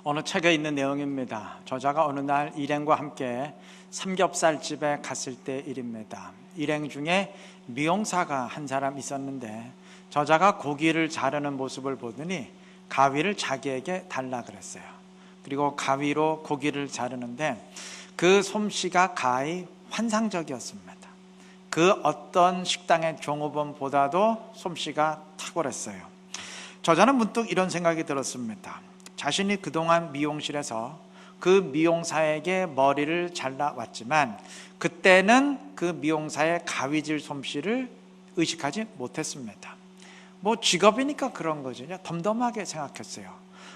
어느 책에 있는 내용입니다. 저자가 어느 날 일행과 함께 삼겹살집에 갔을 때 일입니다. 일행 중에 미용사가 한 사람 있었는데 저자가 고기를 자르는 모습을 보더니 가위를 자기에게 달라 그랬어요. 그리고 가위로 고기를 자르는데 그 솜씨가 가히 환상적이었습니다. 그 어떤 식당의 종업원보다도 솜씨가 탁월했어요. 저자는 문득 이런 생각이 들었습니다. 자신이 그동안 미용실에서 그 미용사에게 머리를 잘라왔지만 그때는 그 미용사의 가위질 솜씨를 의식하지 못했습니다. 직업이니까 그런 거죠. 덤덤하게 생각했어요.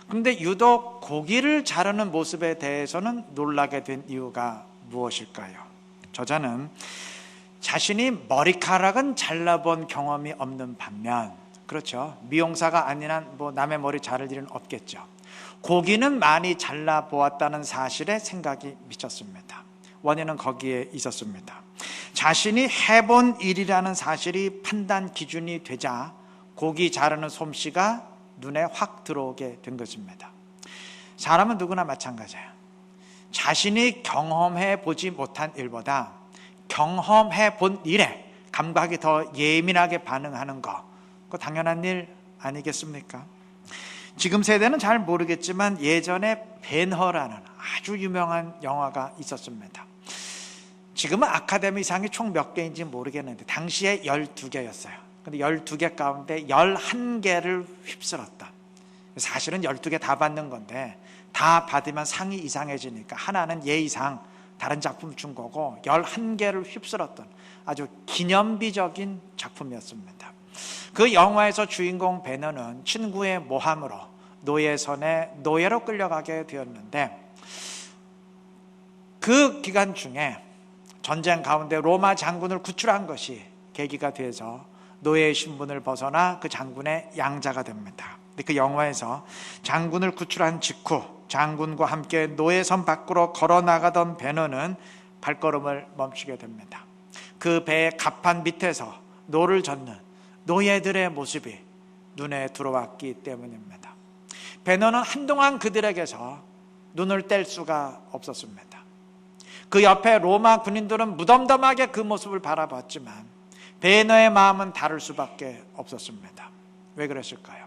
그런데 유독 고기를 자르는 모습에 대해서는 놀라게 된 이유가 무엇일까요? 저자는 자신이 머리카락은 잘라본 경험이 없는 반면, 그렇죠, 미용사가 아닌 한 남의 머리 자를 일은 없겠죠. 고기는 많이 잘라보았다는 사실에 생각이 미쳤습니다. 원인은 거기에 있었습니다. 자신이 해본 일이라는 사실이 판단 기준이 되자 고기 자르는 솜씨가 눈에 확 들어오게 된 것입니다. 사람은 누구나 마찬가지예요. 자신이 경험해 보지 못한 일보다 경험해 본 일에 감각이 더 예민하게 반응하는 거, 그거 당연한 일 아니겠습니까? 지금 세대는 잘 모르겠지만 예전에 벤허라는 아주 유명한 영화가 있었습니다. 지금은 아카데미상이 총 몇 개인지 모르겠는데 당시에 12개였어요. 근데 12개 가운데 11개를 휩쓸었다. 사실은 12개 다 받는 건데 다 받으면 상이 이상해지니까 하나는 예의상 다른 작품 준 거고 11개를 휩쓸었던 아주 기념비적인 작품이었습니다. 그 영화에서 주인공 베너는 친구의 모함으로 노예선에 노예로 끌려가게 되었는데 그 기간 중에 전쟁 가운데 로마 장군을 구출한 것이 계기가 돼서 노예의 신분을 벗어나 그 장군의 양자가 됩니다. 근데 그 영화에서 장군을 구출한 직후 장군과 함께 노예선 밖으로 걸어 나가던 베너는 발걸음을 멈추게 됩니다. 그 배의 갑판 밑에서 노를 젓는 노예들의 모습이 눈에 들어왔기 때문입니다. 베너는 한동안 그들에게서 눈을 뗄 수가 없었습니다. 그 옆에 로마 군인들은 무덤덤하게 그 모습을 바라봤지만 베너의 마음은 다를 수밖에 없었습니다. 왜 그랬을까요?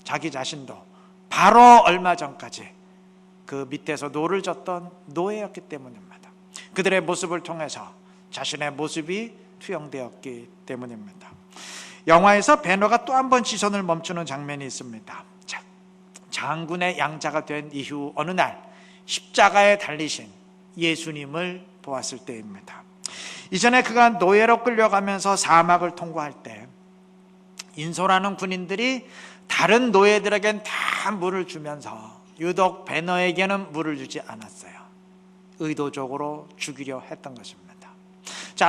자기 자신도 바로 얼마 전까지 그 밑에서 노를 젓던 노예였기 때문입니다. 그들의 모습을 통해서 자신의 모습이 투영되었기 때문입니다. 영화에서 베너가 또 한 번 시선을 멈추는 장면이 있습니다. 장군의 양자가 된 이후 어느 날 십자가에 달리신 예수님을 보았을 때입니다. 이전에 그가 노예로 끌려가면서 사막을 통과할 때 인솔하는 군인들이 다른 노예들에겐 다 물을 주면서 유독 베너에게는 물을 주지 않았어요. 의도적으로 죽이려 했던 것입니다.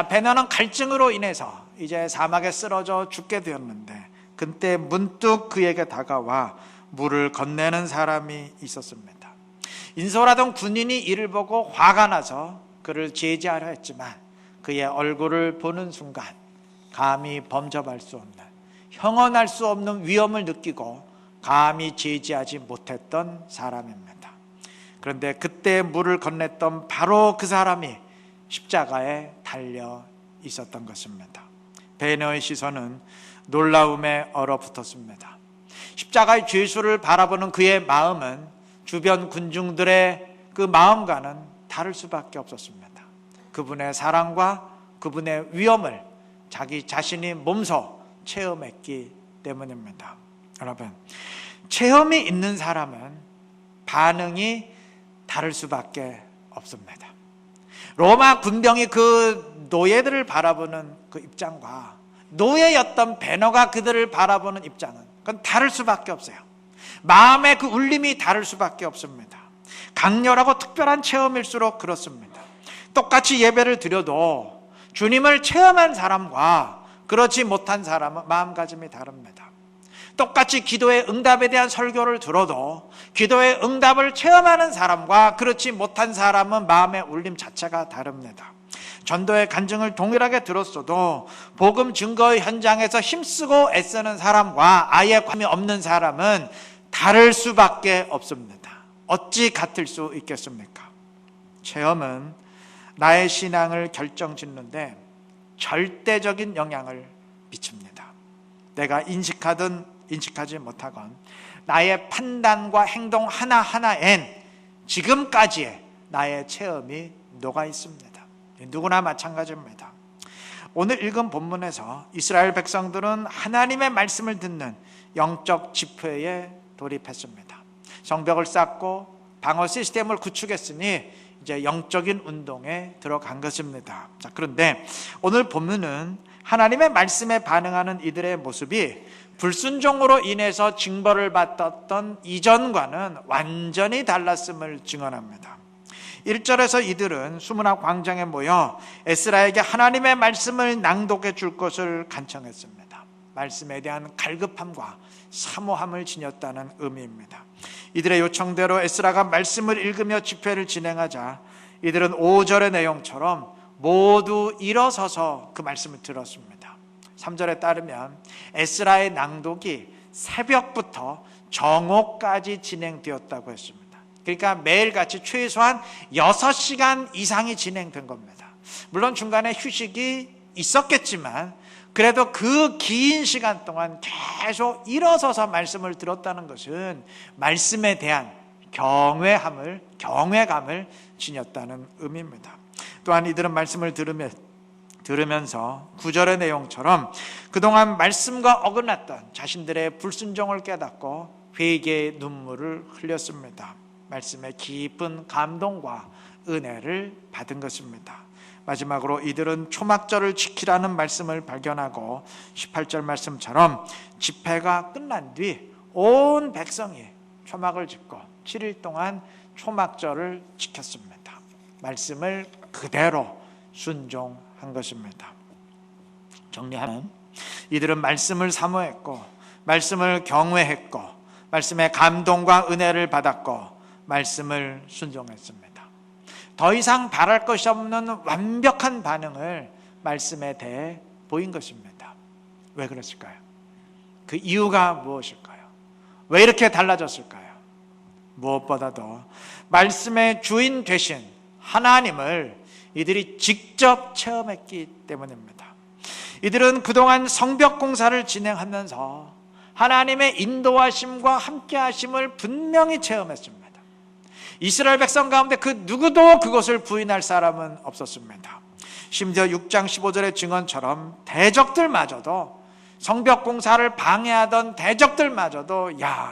베너는 갈증으로 인해서 이제 사막에 쓰러져 죽게 되었는데 그때 문득 그에게 다가와 물을 건네는 사람이 있었습니다. 인솔하던 군인이 이를 보고 화가 나서 그를 제지하려 했지만 그의 얼굴을 보는 순간 감히 범접할 수 없는, 형언할 수 없는 위험을 느끼고 감히 제지하지 못했던 사람입니다. 그런데 그때 물을 건넸던 바로 그 사람이 십자가에 달려 있었던 것입니다. 베너의 시선은 놀라움에 얼어붙었습니다. 십자가의 죄수를 바라보는 그의 마음은 주변 군중들의 그 마음과는 다를 수밖에 없었습니다. 그분의 사랑과 그분의 위엄을 자기 자신이 몸소 체험했기 때문입니다. 여러분, 체험이 있는 사람은 반응이 다를 수밖에 없습니다. 로마 군병이 그 노예들을 바라보는 그 입장과 노예였던 베너가 그들을 바라보는 입장은 그건 다를 수밖에 없어요. 마음의 그 울림이 다를 수밖에 없습니다. 강렬하고 특별한 체험일수록 그렇습니다. 똑같이 예배를 드려도 주님을 체험한 사람과 그렇지 못한 사람은 마음가짐이 다릅니다. 똑같이 기도의 응답에 대한 설교를 들어도 기도의 응답을 체험하는 사람과 그렇지 못한 사람은 마음의 울림 자체가 다릅니다. 전도의 간증을 동일하게 들었어도 복음 증거의 현장에서 힘쓰고 애쓰는 사람과 아예 관심이 없는 사람은 다를 수밖에 없습니다. 어찌 같을 수 있겠습니까? 체험은 나의 신앙을 결정짓는데 절대적인 영향을 미칩니다. 내가 인식하든 인식하지 못하건 나의 판단과 행동 하나하나엔 지금까지의 나의 체험이 녹아 있습니다. 누구나 마찬가지입니다. 오늘 읽은 본문에서 이스라엘 백성들은 하나님의 말씀을 듣는 영적 집회에 돌입했습니다. 성벽을 쌓고 방어 시스템을 구축했으니 이제 영적인 운동에 들어간 것입니다. 자, 그런데 오늘 본문은 하나님의 말씀에 반응하는 이들의 모습이 불순종으로 인해서 징벌을 받았던 이전과는 완전히 달랐음을 증언합니다. 1절에서 이들은 수문학 광장에 모여 에스라에게 하나님의 말씀을 낭독해 줄 것을 간청했습니다. 말씀에 대한 갈급함과 사모함을 지녔다는 의미입니다. 이들의 요청대로 에스라가 말씀을 읽으며 집회를 진행하자 이들은 5절의 내용처럼 모두 일어서서 그 말씀을 들었습니다. 3절에 따르면 에스라의 낭독이 새벽부터 정오까지 진행되었다고 했습니다. 그러니까 매일같이 최소한 6시간 이상이 진행된 겁니다. 물론 중간에 휴식이 있었겠지만 그래도 그 긴 시간 동안 계속 일어서서 말씀을 들었다는 것은 말씀에 대한 경외감을 지녔다는 의미입니다. 또한 이들은 말씀을 들으면서 9절의 내용처럼 그동안 말씀과 어긋났던 자신들의 불순종을 깨닫고 회개의 눈물을 흘렸습니다. 말씀의 깊은 감동과 은혜를 받은 것입니다. 마지막으로 이들은 초막절을 지키라는 말씀을 발견하고 18절 말씀처럼 집회가 끝난 뒤 온 백성이 초막을 짓고 7일 동안 초막절을 지켰습니다. 말씀을 그대로 순종한 것입니다. 정리하면 이들은 말씀을 사모했고 말씀을 경외했고 말씀의 감동과 은혜를 받았고 말씀을 순종했습니다. 더 이상 바랄 것이 없는 완벽한 반응을 말씀에 대해 보인 것입니다. 왜 그랬을까요? 그 이유가 무엇일까요? 왜 이렇게 달라졌을까요? 무엇보다도 말씀의 주인 되신 하나님을 이들이 직접 체험했기 때문입니다. 이들은 그동안 성벽 공사를 진행하면서 하나님의 인도하심과 함께하심을 분명히 체험했습니다. 이스라엘 백성 가운데 그 누구도 그것을 부인할 사람은 없었습니다. 심지어 6장 15절의 증언처럼 대적들마저도 성벽 공사를 방해하던 대적들마저도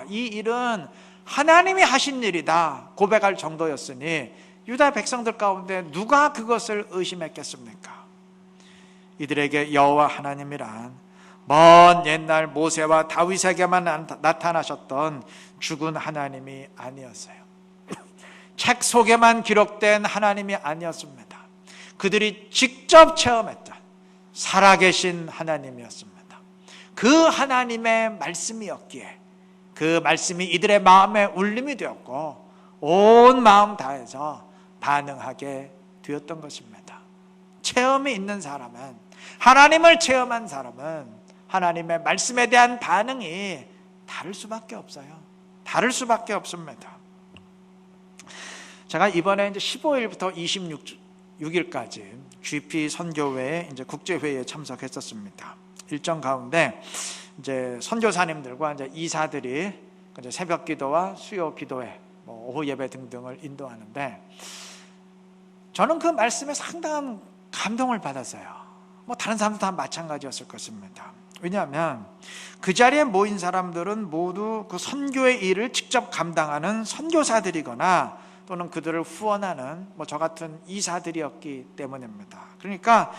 이 일은 하나님이 하신 일이다 고백할 정도였으니 유다 백성들 가운데 누가 그것을 의심했겠습니까? 이들에게 여호와 하나님이란 먼 옛날 모세와 다윗에게만 나타나셨던 죽은 하나님이 아니었어요. 책 속에만 기록된 하나님이 아니었습니다. 그들이 직접 체험했던 살아계신 하나님이었습니다. 그 하나님의 말씀이었기에 그 말씀이 이들의 마음에 울림이 되었고 온 마음 다해서 반응하게 되었던 것입니다. 체험이 있는 사람은, 하나님을 체험한 사람은 하나님의 말씀에 대한 반응이 다를 수밖에 없어요. 다를 수밖에 없습니다. 제가 이번에 이제 15일부터 26일까지 GP 선교회에 이제 국제회의에 참석했었습니다. 일정 가운데 이제 선교사님들과 이제 이사들이 이제 새벽 기도와 수요 기도회, 오후 예배 등등을 인도하는데 저는 그 말씀에 상당한 감동을 받았어요. 다른 사람도 다 마찬가지였을 것입니다. 왜냐하면 그 자리에 모인 사람들은 모두 그 선교의 일을 직접 감당하는 선교사들이거나 또는 그들을 후원하는 저 같은 이사들이었기 때문입니다. 그러니까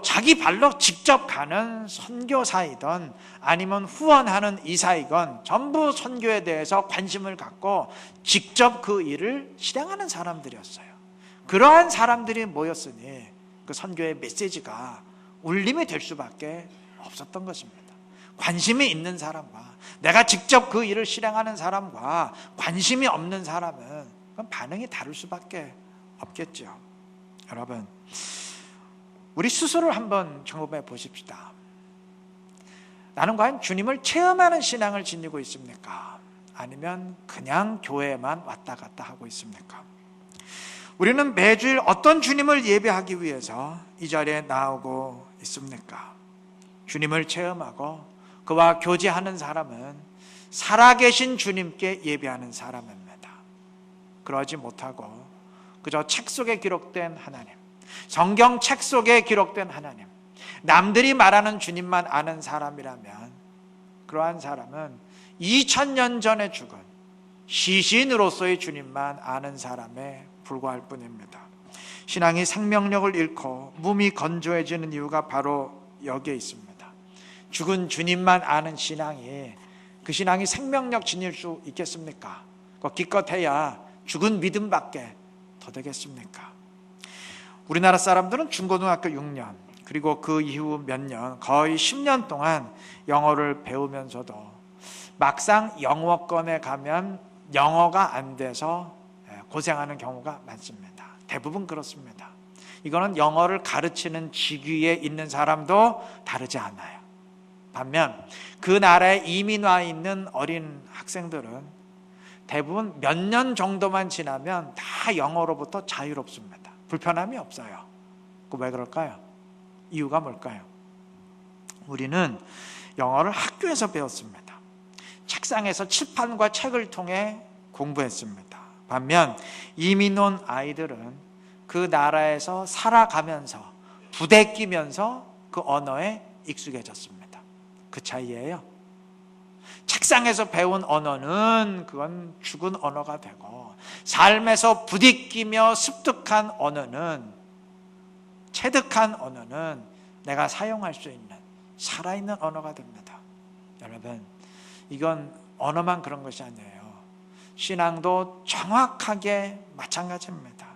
자기 발로 직접 가는 선교사이든 아니면 후원하는 이사이건 전부 선교에 대해서 관심을 갖고 직접 그 일을 실행하는 사람들이었어요. 그러한 사람들이 모였으니 그 선교의 메시지가 울림이 될 수밖에 없었던 것입니다. 관심이 있는 사람과 내가 직접 그 일을 실행하는 사람과 관심이 없는 사람은 반응이 다를 수밖에 없겠죠. 여러분, 우리 스스로를 한번 점검해 보십시다. 나는 과연 주님을 체험하는 신앙을 지니고 있습니까? 아니면 그냥 교회에만 왔다 갔다 하고 있습니까? 우리는 매주일 어떤 주님을 예배하기 위해서 이 자리에 나오고 있습니까? 주님을 체험하고 그와 교제하는 사람은 살아계신 주님께 예배하는 사람입니다. 그러지 못하고 그저 책 속에 기록된 하나님, 성경 책 속에 기록된 하나님, 남들이 말하는 주님만 아는 사람이라면 그러한 사람은 2000년 전에 죽은 시신으로서의 주님만 아는 사람에 불과할 뿐입니다. 신앙이 생명력을 잃고 몸이 건조해지는 이유가 바로 여기에 있습니다. 죽은 주님만 아는 신앙이, 그 신앙이 생명력 지닐 수 있겠습니까? 기껏해야 죽은 믿음밖에 더 되겠습니까? 우리나라 사람들은 중고등학교 6년 그리고 그 이후 몇 년, 거의 10년 동안 영어를 배우면서도 막상 영어권에 가면 영어가 안 돼서 고생하는 경우가 많습니다. 대부분 그렇습니다. 이거는 영어를 가르치는 직위에 있는 사람도 다르지 않아요. 반면 그 나라에 이민 와 있는 어린 학생들은 대부분 몇 년 정도만 지나면 다 영어로부터 자유롭습니다. 불편함이 없어요. 왜 그럴까요? 이유가 뭘까요? 우리는 영어를 학교에서 배웠습니다. 책상에서 칠판과 책을 통해 공부했습니다. 반면 이민 온 아이들은 그 나라에서 살아가면서 부대끼면서 그 언어에 익숙해졌습니다. 그 차이예요. 책상에서 배운 언어는 그건 죽은 언어가 되고, 삶에서 부딪히며 습득한 언어는, 체득한 언어는 내가 사용할 수 있는 살아있는 언어가 됩니다. 여러분, 이건 언어만 그런 것이 아니에요. 신앙도 정확하게 마찬가지입니다.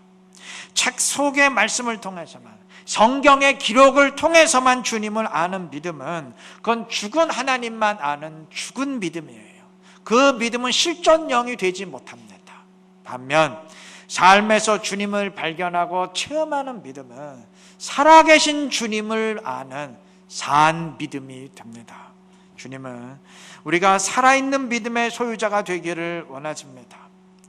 책 속의 말씀을 통해서만, 성경의 기록을 통해서만 주님을 아는 믿음은 그건 죽은 하나님만 아는 죽은 믿음이에요. 그 믿음은 실존형이 되지 못합니다. 반면 삶에서 주님을 발견하고 체험하는 믿음은 살아계신 주님을 아는 산 믿음이 됩니다. 주님은 우리가 살아있는 믿음의 소유자가 되기를 원하십니다.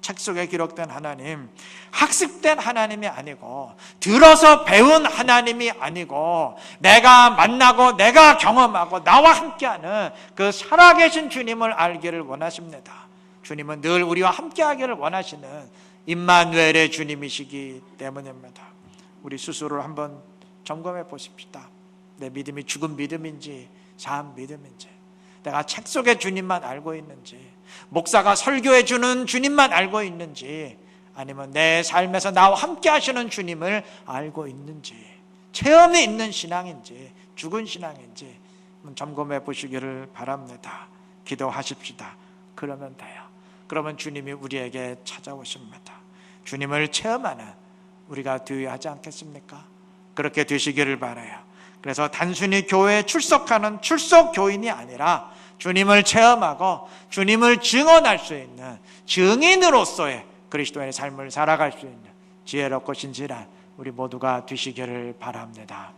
책 속에 기록된 하나님, 학습된 하나님이 아니고, 들어서 배운 하나님이 아니고, 내가 만나고 내가 경험하고 나와 함께하는 그 살아계신 주님을 알기를 원하십니다. 주님은 늘 우리와 함께하기를 원하시는 임마누엘의 주님이시기 때문입니다. 우리 스스로를 한번 점검해 보십시다. 내 믿음이 죽은 믿음인지 산 믿음인지, 내가 책 속의 주님만 알고 있는지, 목사가 설교해 주는 주님만 알고 있는지, 아니면 내 삶에서 나와 함께 하시는 주님을 알고 있는지, 체험이 있는 신앙인지 죽은 신앙인지 점검해 보시기를 바랍니다. 기도하십시다. 그러면 돼요. 그러면 주님이 우리에게 찾아오십니다. 주님을 체험하는 우리가 되어야 하지 않겠습니까? 그렇게 되시기를 바라요. 그래서 단순히 교회에 출석하는 출석 교인이 아니라 주님을 체험하고 주님을 증언할 수 있는 증인으로서의 그리스도인의 삶을 살아갈 수 있는 지혜롭고 신실한 우리 모두가 되시기를 바랍니다.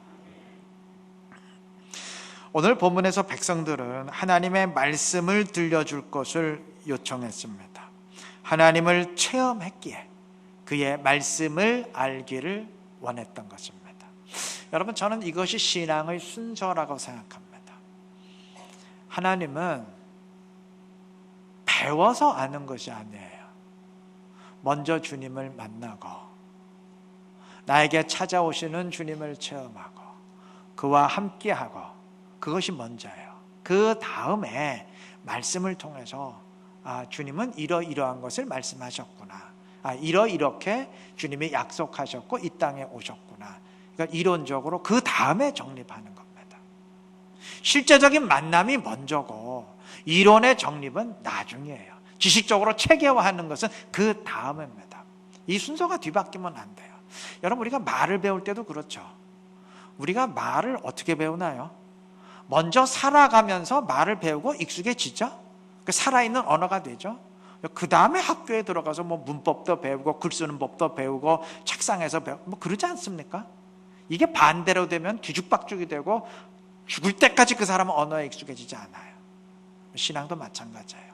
오늘 본문에서 백성들은 하나님의 말씀을 들려줄 것을 요청했습니다. 하나님을 체험했기에 그의 말씀을 알기를 원했던 것입니다. 여러분, 저는 이것이 신앙의 순서라고 생각합니다. 하나님은 배워서 아는 것이 아니에요. 먼저 주님을 만나고 나에게 찾아오시는 주님을 체험하고 그와 함께하고, 그것이 먼저예요. 그 다음에 말씀을 통해서 주님은 이러이러한 것을 말씀하셨구나, 이렇게 주님이 약속하셨고 이 땅에 오셨구나, 그러니까 이론적으로 그 다음에 정립하는 겁니다. 실제적인 만남이 먼저고 이론의 정립은 나중이에요. 지식적으로 체계화하는 것은 그 다음입니다. 이 순서가 뒤바뀌면 안 돼요. 여러분, 우리가 말을 배울 때도 그렇죠. 우리가 말을 어떻게 배우나요? 먼저 살아가면서 말을 배우고 익숙해지죠. 살아있는 언어가 되죠. 그 다음에 학교에 들어가서 문법도 배우고 글 쓰는 법도 배우고 책상에서 배우고 그러지 않습니까? 이게 반대로 되면 뒤죽박죽이 되고 죽을 때까지 그 사람은 언어에 익숙해지지 않아요. 신앙도 마찬가지예요.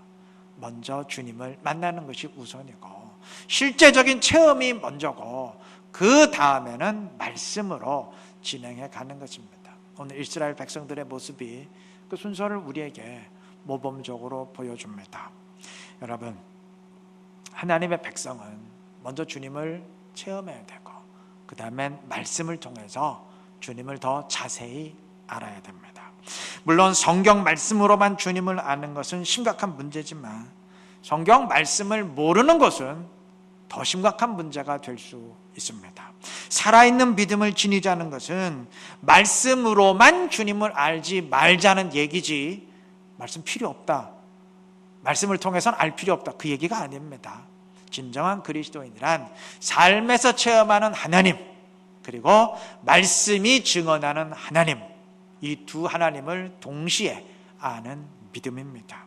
먼저 주님을 만나는 것이 우선이고 실제적인 체험이 먼저고 그 다음에는 말씀으로 진행해 가는 것입니다. 오늘 이스라엘 백성들의 모습이 그 순서를 우리에게 모범적으로 보여줍니다. 여러분, 하나님의 백성은 먼저 주님을 체험해야 되고 그 다음엔 말씀을 통해서 주님을 더 자세히 알아야 됩니다. 물론 성경 말씀으로만 주님을 아는 것은 심각한 문제지만 성경 말씀을 모르는 것은 더 심각한 문제가 될 수 있습니다. 살아있는 믿음을 지니자는 것은 말씀으로만 주님을 알지 말자는 얘기지, 말씀 필요 없다, 말씀을 통해서는 알 필요 없다, 그 얘기가 아닙니다. 진정한 그리스도인이란 삶에서 체험하는 하나님, 그리고 말씀이 증언하는 하나님, 이 두 하나님을 동시에 아는 믿음입니다.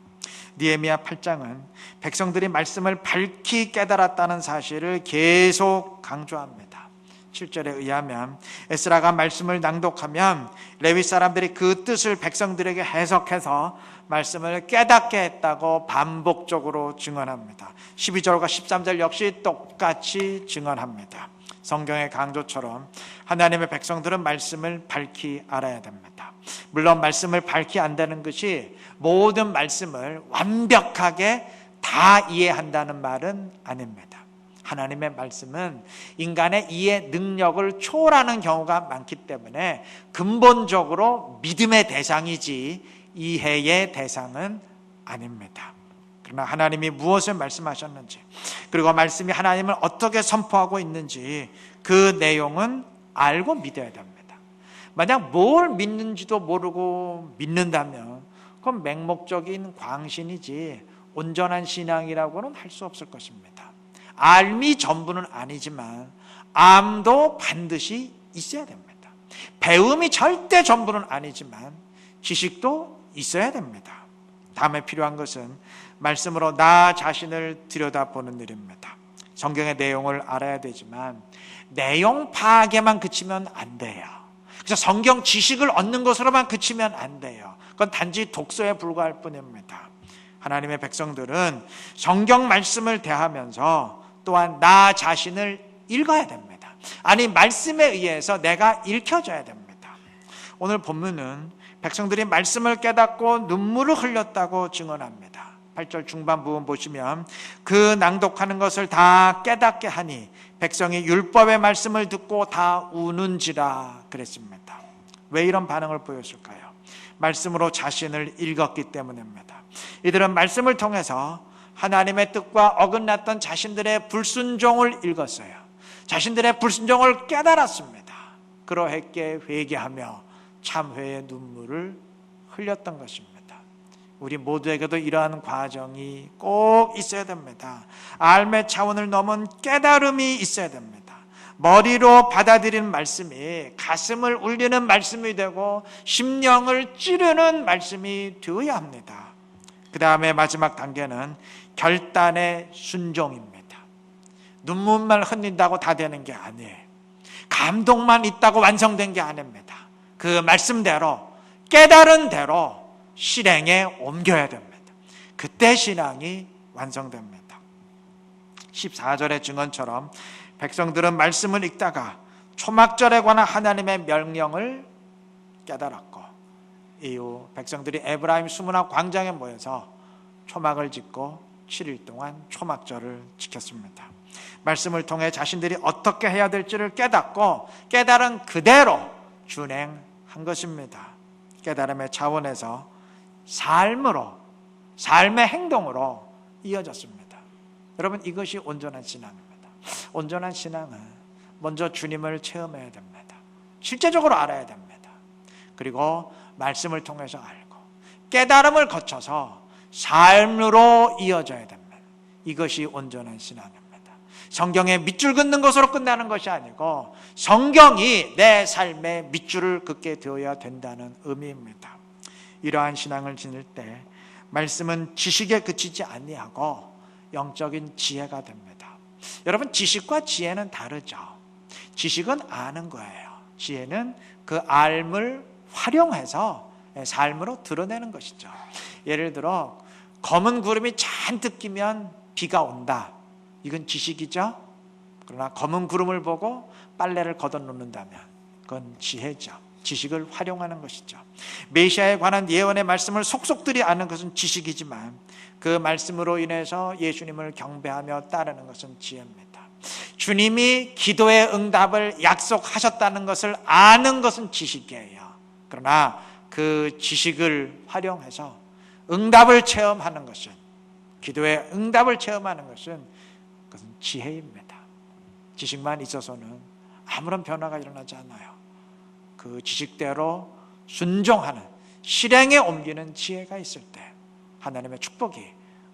느헤미야 8장은 백성들이 말씀을 밝히 깨달았다는 사실을 계속 강조합니다. 7절에 의하면 에스라가 말씀을 낭독하면 레위 사람들이 그 뜻을 백성들에게 해석해서 말씀을 깨닫게 했다고 반복적으로 증언합니다. 12절과 13절 역시 똑같이 증언합니다. 성경의 강조처럼 하나님의 백성들은 말씀을 밝히 알아야 됩니다. 물론 말씀을 밝히 안다는 것이 모든 말씀을 완벽하게 다 이해한다는 말은 아닙니다. 하나님의 말씀은 인간의 이해 능력을 초월하는 경우가 많기 때문에 근본적으로 믿음의 대상이지 이해의 대상은 아닙니다. 그러나 하나님이 무엇을 말씀하셨는지, 그리고 말씀이 하나님을 어떻게 선포하고 있는지 그 내용은 알고 믿어야 됩니다. 만약 뭘 믿는지도 모르고 믿는다면 그건 맹목적인 광신이지 온전한 신앙이라고는 할 수 없을 것입니다. 알미 전부는 아니지만 암도 반드시 있어야 됩니다. 배움이 절대 전부는 아니지만 지식도 있어야 됩니다. 다음에 필요한 것은 말씀으로 나 자신을 들여다보는 일입니다. 성경의 내용을 알아야 되지만 내용 파악에만 그치면 안 돼요. 그래서 성경 지식을 얻는 것으로만 그치면 안 돼요. 그건 단지 독서에 불과할 뿐입니다. 하나님의 백성들은 성경 말씀을 대하면서 또한 나 자신을 읽어야 됩니다. 아니, 말씀에 의해서 내가 읽혀져야 됩니다. 오늘 본문은 백성들이 말씀을 깨닫고 눈물을 흘렸다고 증언합니다. 8절 중반 부분 보시면 그 낭독하는 것을 다 깨닫게 하니 백성이 율법의 말씀을 듣고 다 우는지라 그랬습니다. 왜 이런 반응을 보였을까요? 말씀으로 자신을 읽었기 때문입니다. 이들은 말씀을 통해서 하나님의 뜻과 어긋났던 자신들의 불순종을 읽었어요. 자신들의 불순종을 깨달았습니다. 그러했기에 회개하며 참회의 눈물을 흘렸던 것입니다. 우리 모두에게도 이러한 과정이 꼭 있어야 됩니다. 알의 차원을 넘은 깨달음이 있어야 됩니다. 머리로 받아들이는 말씀이 가슴을 울리는 말씀이 되고 심령을 찌르는 말씀이 되어야 합니다. 그 다음에 마지막 단계는 결단의 순종입니다. 눈물만 흘린다고 다 되는 게 아니에요. 감동만 있다고 완성된 게 아닙니다. 그 말씀대로 깨달은 대로 실행에 옮겨야 됩니다. 그때 신앙이 완성됩니다. 14절의 증언처럼 백성들은 말씀을 읽다가 초막절에 관한 하나님의 명령을 깨달았고 이후 백성들이 에브라임 수문학 광장에 모여서 초막을 짓고 7일 동안 초막절을 지켰습니다. 말씀을 통해 자신들이 어떻게 해야 될지를 깨닫고 깨달은 그대로 준행한 것입니다. 깨달음의 차원에서 삶의 행동으로 이어졌습니다. 여러분, 이것이 온전한 신앙입니다. 온전한 신앙은 먼저 주님을 체험해야 됩니다. 실제적으로 알아야 됩니다. 그리고 말씀을 통해서 알고 깨달음을 거쳐서 삶으로 이어져야 됩니다. 이것이 온전한 신앙입니다. 성경에 밑줄 긋는 것으로 끝나는 것이 아니고 성경이 내 삶의 밑줄을 긋게 되어야 된다는 의미입니다. 이러한 신앙을 지닐 때 말씀은 지식에 그치지 아니하고 영적인 지혜가 됩니다. 여러분, 지식과 지혜는 다르죠. 지식은 아는 거예요. 지혜는 그 알을 활용해서 삶으로 드러내는 것이죠. 예를 들어 검은 구름이 잔뜩 끼면 비가 온다. 이건 지식이죠. 그러나 검은 구름을 보고 빨래를 걷어놓는다면 그건 지혜죠. 지식을 활용하는 것이죠. 메시아에 관한 예언의 말씀을 속속들이 아는 것은 지식이지만 그 말씀으로 인해서 예수님을 경배하며 따르는 것은 지혜입니다. 주님이 기도의 응답을 약속하셨다는 것을 아는 것은 지식이에요. 그러나 그 지식을 활용해서 응답을 체험하는 것은, 기도의 응답을 체험하는 것은 그것은 지혜입니다. 지식만 있어서는 아무런 변화가 일어나지 않아요. 그 지식대로 순종하는, 실행에 옮기는 지혜가 있을 때 하나님의 축복이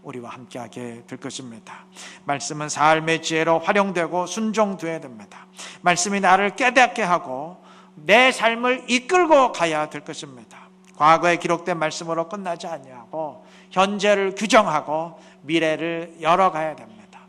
우리와 함께하게 될 것입니다. 말씀은 삶의 지혜로 활용되고 순종되어야 됩니다. 말씀이 나를 깨닫게 하고 내 삶을 이끌고 가야 될 것입니다. 과거에 기록된 말씀으로 끝나지 아니하고 현재를 규정하고 미래를 열어가야 됩니다.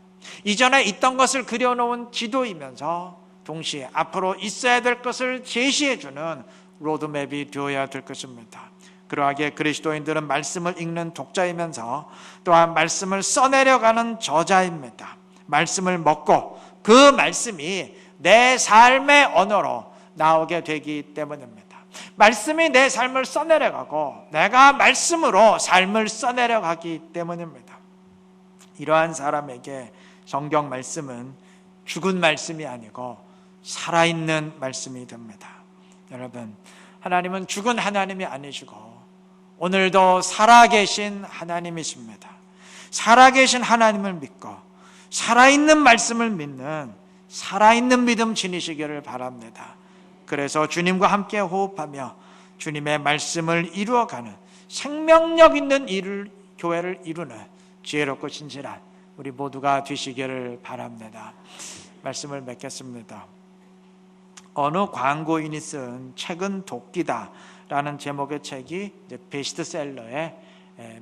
이전에 있던 것을 그려놓은 지도이면서 동시에 앞으로 있어야 될 것을 제시해주는 로드맵이 되어야 될 것입니다. 그러하기에 그리스도인들은 말씀을 읽는 독자이면서 또한 말씀을 써내려가는 저자입니다. 말씀을 먹고 그 말씀이 내 삶의 언어로 나오게 되기 때문입니다. 말씀이 내 삶을 써내려가고 내가 말씀으로 삶을 써내려가기 때문입니다. 이러한 사람에게 성경 말씀은 죽은 말씀이 아니고 살아있는 말씀이 됩니다. 여러분, 하나님은 죽은 하나님이 아니시고 오늘도 살아계신 하나님이십니다. 살아계신 하나님을 믿고 살아있는 말씀을 믿는 살아있는 믿음 지니시기를 바랍니다. 그래서 주님과 함께 호흡하며 주님의 말씀을 이루어가는 생명력 있는 교회를 이루는 지혜롭고 진실한 우리 모두가 되시기를 바랍니다. 말씀을 맺겠습니다. 어느 광고인이 쓴 책은 도끼다 라는 제목의 책이 이제 베스트셀러에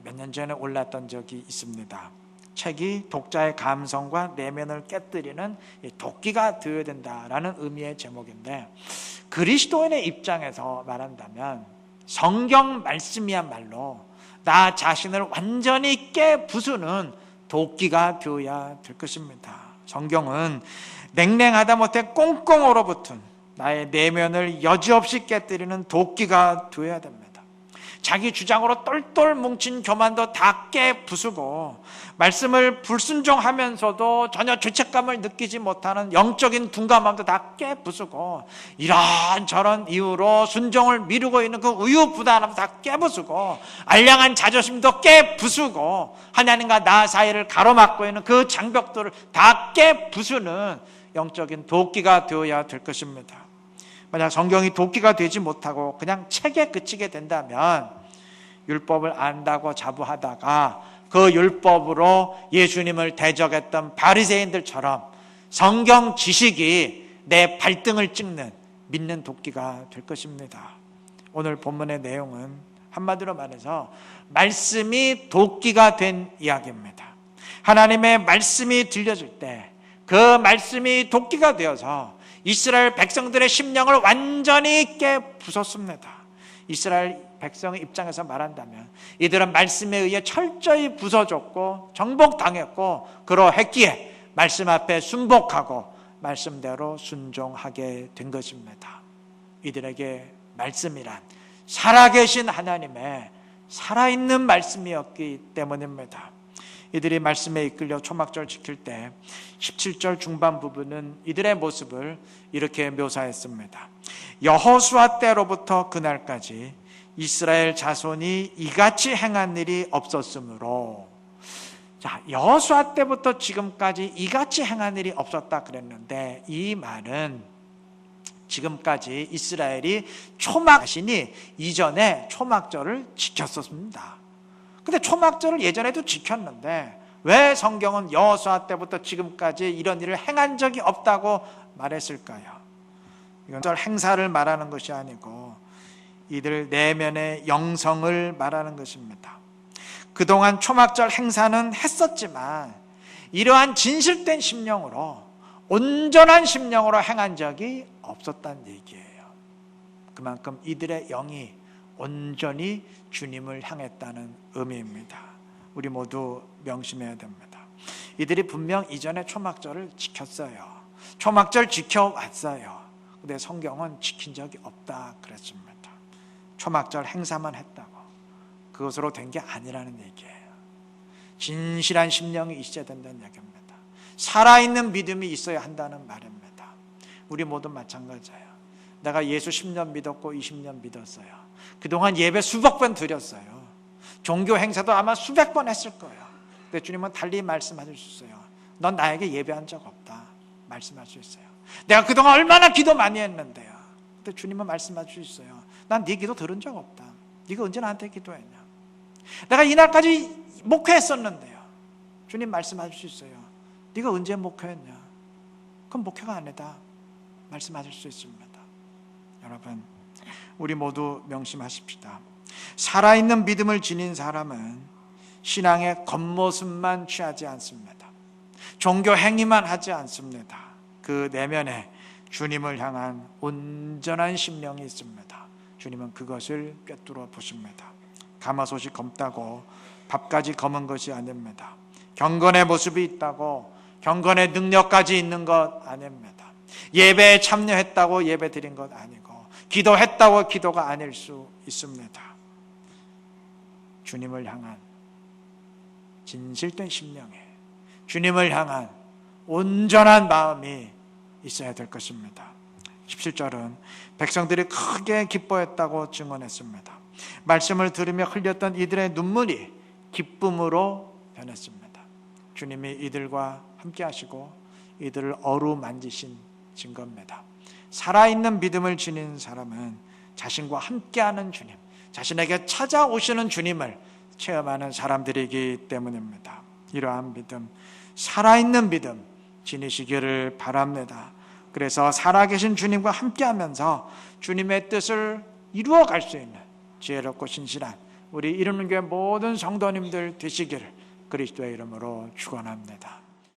몇 년 전에 올랐던 적이 있습니다. 책이 독자의 감성과 내면을 깨뜨리는 도끼가 되어야 된다라는 의미의 제목인데, 그리스도인의 입장에서 말한다면 성경 말씀이야말로 나 자신을 완전히 깨부수는 도끼가 되어야 될 것입니다. 성경은 냉랭하다 못해 꽁꽁 얼어붙은 나의 내면을 여지없이 깨뜨리는 도끼가 되어야 됩니다. 자기 주장으로 똘똘 뭉친 교만도 다 깨부수고 말씀을 불순종하면서도 전혀 죄책감을 느끼지 못하는 영적인 둔감함도 다 깨부수고 이런저런 이유로 순종을 미루고 있는 그 우유부단함도 다 깨부수고 알량한 자존심도 깨부수고 하나님과 나 사이를 가로막고 있는 그 장벽들을 다 깨부수는 영적인 도끼가 되어야 될 것입니다. 만약 성경이 도끼가 되지 못하고 그냥 책에 그치게 된다면 율법을 안다고 자부하다가 그 율법으로 예수님을 대적했던 바리새인들처럼 성경 지식이 내 발등을 찍는 믿는 도끼가 될 것입니다. 오늘 본문의 내용은 한마디로 말해서 말씀이 도끼가 된 이야기입니다. 하나님의 말씀이 들려질 때 그 말씀이 도끼가 되어서 이스라엘 백성들의 심령을 완전히 깨부쉈습니다. 이스라엘 백성의 입장에서 말한다면 이들은 말씀에 의해 철저히 부서졌고 정복당했고 그러했기에 말씀 앞에 순복하고 말씀대로 순종하게 된 것입니다. 이들에게 말씀이란 살아계신 하나님의 살아있는 말씀이었기 때문입니다. 이들이 말씀에 이끌려 초막절 지킬 때 17절 중반 부분은 이들의 모습을 이렇게 묘사했습니다. 여호수아 때로부터 그날까지 이스라엘 자손이 이같이 행한 일이 없었으므로, 자, 여호수아 때부터 지금까지 이같이 행한 일이 없었다 그랬는데 이 말은 지금까지 이스라엘이 자신이 이전에 초막절을 지켰었습니다. 근데 초막절을 예전에도 지켰는데 왜 성경은 여호수아 때부터 지금까지 이런 일을 행한 적이 없다고 말했을까요? 이건 행사를 말하는 것이 아니고 이들 내면의 영성을 말하는 것입니다. 그동안 초막절 행사는 했었지만 이러한 진실된 심령으로 온전한 심령으로 행한 적이 없었다는 얘기예요. 그만큼 이들의 영이 온전히 주님을 향했다는 의미입니다. 우리 모두 명심해야 됩니다. 이들이 분명 이전에 초막절을 지켰어요. 초막절 지켜왔어요. 근데 성경은 지킨 적이 없다 그랬습니다. 초막절 행사만 했다고 그것으로 된 게 아니라는 얘기예요. 진실한 심령이 있어야 된다는 얘기입니다. 살아있는 믿음이 있어야 한다는 말입니다. 우리 모두 마찬가지예요. 내가 예수 10년 믿었고 20년 믿었어요. 그동안 예배 수백 번 드렸어요. 종교 행사도 아마 수백 번 했을 거예요. 근데 주님은 달리 말씀하실 수 있어요. 넌 나에게 예배한 적 없다 말씀할 수 있어요. 내가 그동안 얼마나 기도 많이 했는데요. 근데 주님은 말씀하실 수 있어요. 난 네 기도 들은 적 없다. 네가 언제 나한테 기도했냐. 내가 이날까지 목회했었는데요. 주님 말씀하실 수 있어요. 네가 언제 목회했냐. 그건 목회가 아니다 말씀하실 수 있습니다. 여러분, 우리 모두 명심하십시다. 살아있는 믿음을 지닌 사람은 신앙의 겉모습만 취하지 않습니다. 종교 행위만 하지 않습니다. 그 내면에 주님을 향한 온전한 심령이 있습니다. 주님은 그것을 꿰뚫어 보십니다. 가마솥이 검다고 밥까지 검은 것이 아닙니다. 경건의 모습이 있다고 경건의 능력까지 있는 것 아닙니다. 예배에 참여했다고 예배 드린 것 아니고 기도했다고 기도가 아닐 수 있습니다. 주님을 향한 진실된 심령에 주님을 향한 온전한 마음이 있어야 될 것입니다. 17절은 백성들이 크게 기뻐했다고 증언했습니다. 말씀을 들으며 흘렸던 이들의 눈물이 기쁨으로 변했습니다. 주님이 이들과 함께 하시고 이들을 어루만지신 증거입니다. 살아있는 믿음을 지닌 사람은 자신과 함께하는 주님, 자신에게 찾아오시는 주님을 체험하는 사람들이기 때문입니다. 이러한 믿음, 살아있는 믿음 지니시기를 바랍니다. 그래서 살아계신 주님과 함께하면서 주님의 뜻을 이루어갈 수 있는 지혜롭고 신실한 우리 이루는 교회 모든 성도님들 되시기를 그리스도의 이름으로 축원합니다.